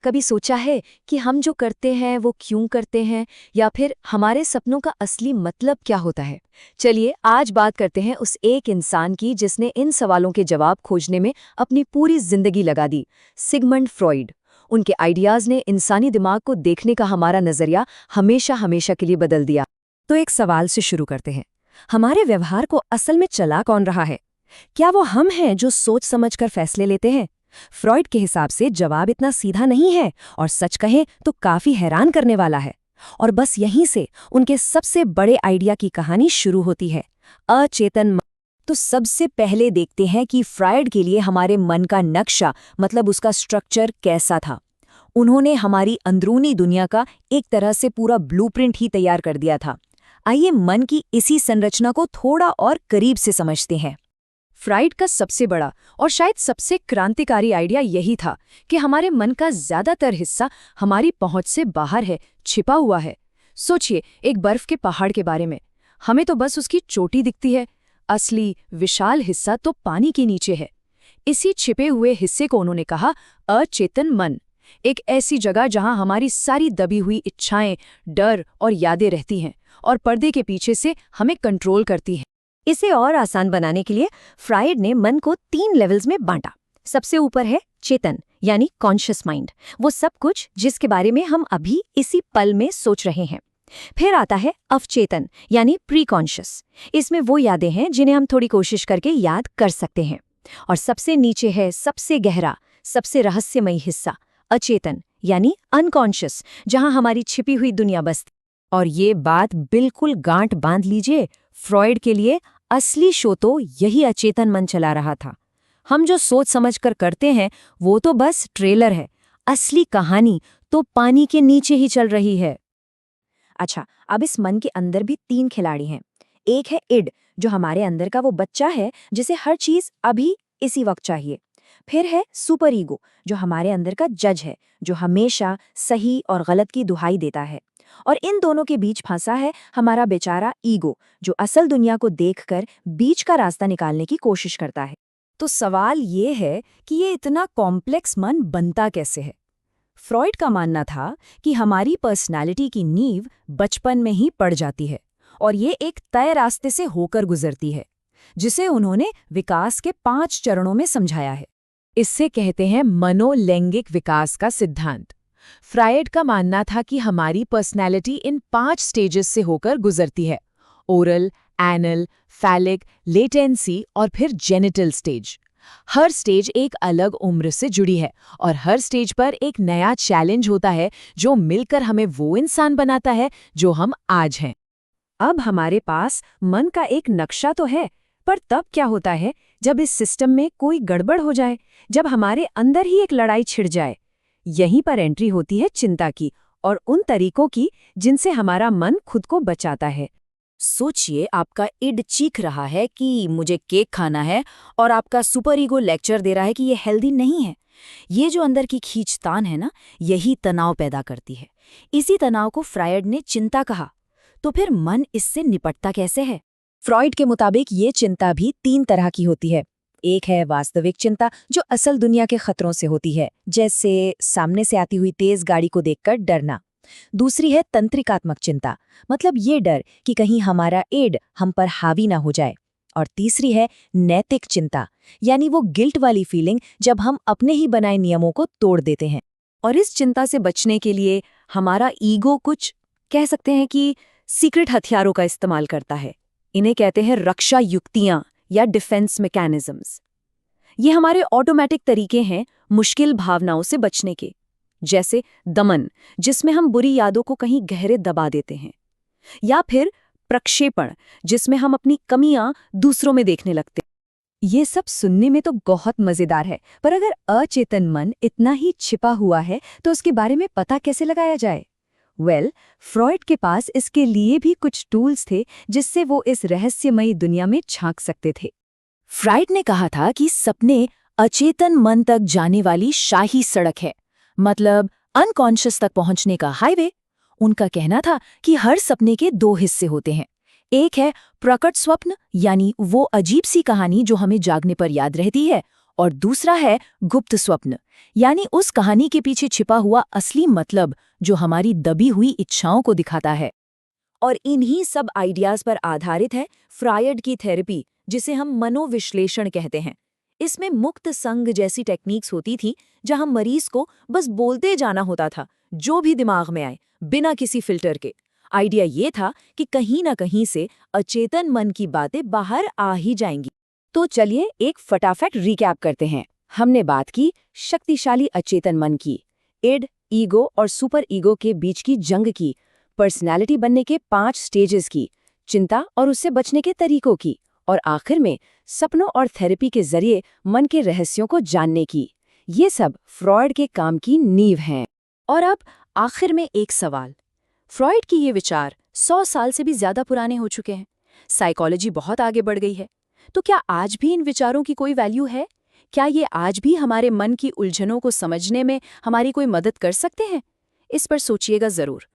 कभी सोचा है कि हम जो करते हैं वो क्यों करते हैं, या फिर हमारे सपनों का असली मतलब क्या होता है? चलिए आज बात करते हैं उस एक इंसान की जिसने इन सवालों के जवाब खोजने में अपनी पूरी जिंदगी लगा दी, सिगमंड फ्रॉइड। उनके आइडियाज ने इंसानी दिमाग को देखने का हमारा नजरिया हमेशा हमेशा के लिए बदल दिया। तो एक सवाल से शुरू करते हैं। हमारे व्यवहार को असल में चला कौन रहा है? क्या वो हम हैं जो सोच समझकर फैसले लेते हैं? फ्रॉइड के हिसाब से जवाब इतना सीधा नहीं है, और सच कहें तो काफी हैरान करने वाला है। और बस यहीं से उनके सबसे बड़े आइडिया की कहानी शुरू होती है, अचेतन मन। तो सबसे पहले देखते हैं कि फ्रॉइड के लिए हमारे मन का नक्शा, मतलब उसका स्ट्रक्चर कैसा था। उन्होंने हमारी अंदरूनी दुनिया का एक तरह से पूरा ब्लूप्रिंट ही तैयार कर दिया था। आइए मन की इसी संरचना को थोड़ा और करीब से समझते हैं। फ्रॉइड का सबसे बड़ा और शायद सबसे क्रांतिकारी आइडिया यही था कि हमारे मन का ज्यादातर हिस्सा हमारी पहुंच से बाहर है, छिपा हुआ है। सोचिए एक बर्फ के पहाड़ के बारे में। हमें तो बस उसकी चोटी दिखती है, असली विशाल हिस्सा तो पानी के नीचे है। इसी छिपे हुए हिस्से को उन्होंने कहा अचेतन मन, एक ऐसी जगह जहां हमारी सारी दबी हुई इच्छाएं, डर और यादें रहती हैं और पर्दे के पीछे से हमें कंट्रोल करती हैं। इसे और आसान बनाने के लिए फ्रॉइड ने मन को 3 लेवल्स में बांटा। सबसे ऊपर है चेतन, यानी कॉन्शियस माइंड, वो सब कुछ जिसके बारे में हम अभी इसी पल में सोच रहे हैं। फिर आता है अवचेतन, यानी प्री कॉन्शियस। इसमें वो यादें हैं जिन्हें हम थोड़ी कोशिश करके याद कर सकते हैं। और सबसे नीचे है सबसे गहरा, सबसे रहस्यमयी हिस्सा, अचेतन, यानी अनकॉन्शियस, जहां हमारी छिपी हुई दुनिया बसती। और ये बात बिल्कुल गांठ बांध लीजिए, फ्रॉइड के लिए असली शो तो यही अचेतन मन चला रहा था। हम जो सोच समझकर करते हैं वो तो बस ट्रेलर है, असली कहानी तो पानी के नीचे ही चल रही है। अच्छा, अब इस मन के अंदर भी 3 खिलाड़ी हैं। एक है इड, जो हमारे अंदर का वो बच्चा है जिसे हर चीज अभी इसी वक्त चाहिए। फिर है सुपर ईगो, जो हमारे अंदर का जज है, जो हमेशा सही और गलत की दुहाई देता है। और इन दोनों के बीच फंसा है हमारा बेचारा ईगो, जो असल दुनिया को देखकर बीच का रास्ता निकालने की कोशिश करता है। तो सवाल ये है कि ये इतना कॉम्प्लेक्स मन बनता कैसे है? फ्रॉइड का मानना था कि हमारी पर्सनालिटी की नींव बचपन में ही पड़ जाती है, और ये एक तय रास्ते से होकर गुजरती है, जिसे उन्होंने विकास के 5 चरणों में समझाया है। इससे कहते हैं मनोलैंगिक विकास का सिद्धांत। फ्रॉइड का मानना था कि हमारी पर्सनैलिटी इन 5 स्टेजेस से होकर गुजरती है, ओरल, एनल, फैलिक, लेटेंसी और फिर जेनिटल स्टेज। हर स्टेज एक अलग उम्र से जुड़ी है और हर स्टेज पर एक नया चैलेंज होता है जो मिलकर हमें वो इंसान बनाता है जो हम आज हैं। अब हमारे पास मन का एक नक्शा तो है, पर तब क्या होता है जब इस सिस्टम में कोई गड़बड़ हो जाए, जब हमारे अंदर ही एक लड़ाई छिड़ जाए? यहीं पर एंट्री होती है चिंता की, और उन तरीकों की जिनसे हमारा मन खुद को बचाता है। सोचिए आपका इड चीख रहा है कि मुझे केक खाना है, और आपका सुपर ईगो लेक्चर दे रहा है कि ये हेल्दी नहीं है। ये जो अंदर की खींचतान है ना, यही तनाव पैदा करती है। इसी तनाव को फ्रॉइड ने चिंता कहा। तो फिर मन इससे निपटता कैसे है? फ्रॉइड के मुताबिक ये चिंता भी 3 तरह की होती है। एक है वास्तविक चिंता, जो असल दुनिया के खतरों से होती है, जैसे सामने से आती हुई तेज गाड़ी को देखकर डरना। दूसरी है तंत्रिकात्मक चिंता, मतलब ये डर कि कहीं हमारा इड हम पर हावी ना हो जाए। और तीसरी है नैतिक चिंता, यानी वो गिल्ट वाली फीलिंग जब हम अपने ही बनाए नियमों को तोड़ देते हैं। और इस चिंता से बचने के लिए हमारा ईगो कुछ कह सकते हैं कि सीक्रेट हथियारों का इस्तेमाल करता है। इन्हें कहते हैं रक्षा युक्तियां या डिफेंस मैकेनिज्म्स। ये हमारे ऑटोमेटिक तरीके हैं मुश्किल भावनाओं से बचने के, जैसे दमन, जिसमें हम बुरी यादों को कहीं गहरे दबा देते हैं, या फिर प्रक्षेपण, जिसमें हम अपनी कमियां दूसरों में देखने लगते हैं। ये सब सुनने में तो बहुत मजेदार है, पर अगर अचेतन मन इतना ही छिपा हुआ है तो उसके बारे में पता कैसे लगाया जाए? फ्रॉइड के पास इसके लिए भी कुछ टूल्स थे जिससे वो इस रहस्यमयी दुनिया में झांक सकते थे। फ्रॉइड ने कहा था कि सपने अचेतन मन तक जाने वाली शाही सड़क है, मतलब अनकॉन्शियस तक पहुंचने का हाईवे। उनका कहना था कि हर सपने के 2 हिस्से होते हैं। एक है प्रकट स्वप्न, यानी वो अजीब सी कहानी जो हमें जागने पर याद रहती है, और दूसरा है गुप्त स्वप्न, यानी उस कहानी के पीछे छिपा हुआ असली मतलब जो हमारी दबी हुई इच्छाओं को दिखाता है। और इन्हीं सब आइडियाज पर आधारित है फ्रायड की थेरेपी, जिसे हम मनोविश्लेषण कहते हैं। इसमें मुक्त संग जैसी टेक्निक्स होती थी, जहां मरीज को बस बोलते जाना होता था जो भी दिमाग में आए, बिना किसी फिल्टर के। आइडिया ये था कि कहीं ना कहीं से अचेतन मन की बातें बाहर आ ही जाएंगी। तो चलिए एक फटाफट रिकैप करते हैं। हमने बात की शक्तिशाली अचेतन मन की, इड, ईगो और सुपर ईगो के बीच की जंग की, पर्सनैलिटी बनने के 5 स्टेजेस की, चिंता और उससे बचने के तरीकों की, और आखिर में सपनों और थेरेपी के जरिए मन के रहस्यों को जानने की। ये सब फ्रॉयड के काम की नींव हैं। और अब आखिर में एक सवाल। फ्रॉयड की ये विचार 100 साल से भी ज्यादा पुराने हो चुके हैं। साइकोलॉजी बहुत आगे बढ़ गई है। तो क्या आज भी इन विचारों की कोई वैल्यू है? क्या ये आज भी हमारे मन की उलझनों को समझने में हमारी कोई मदद कर सकते हैं? इस पर सोचिएगा जरूर।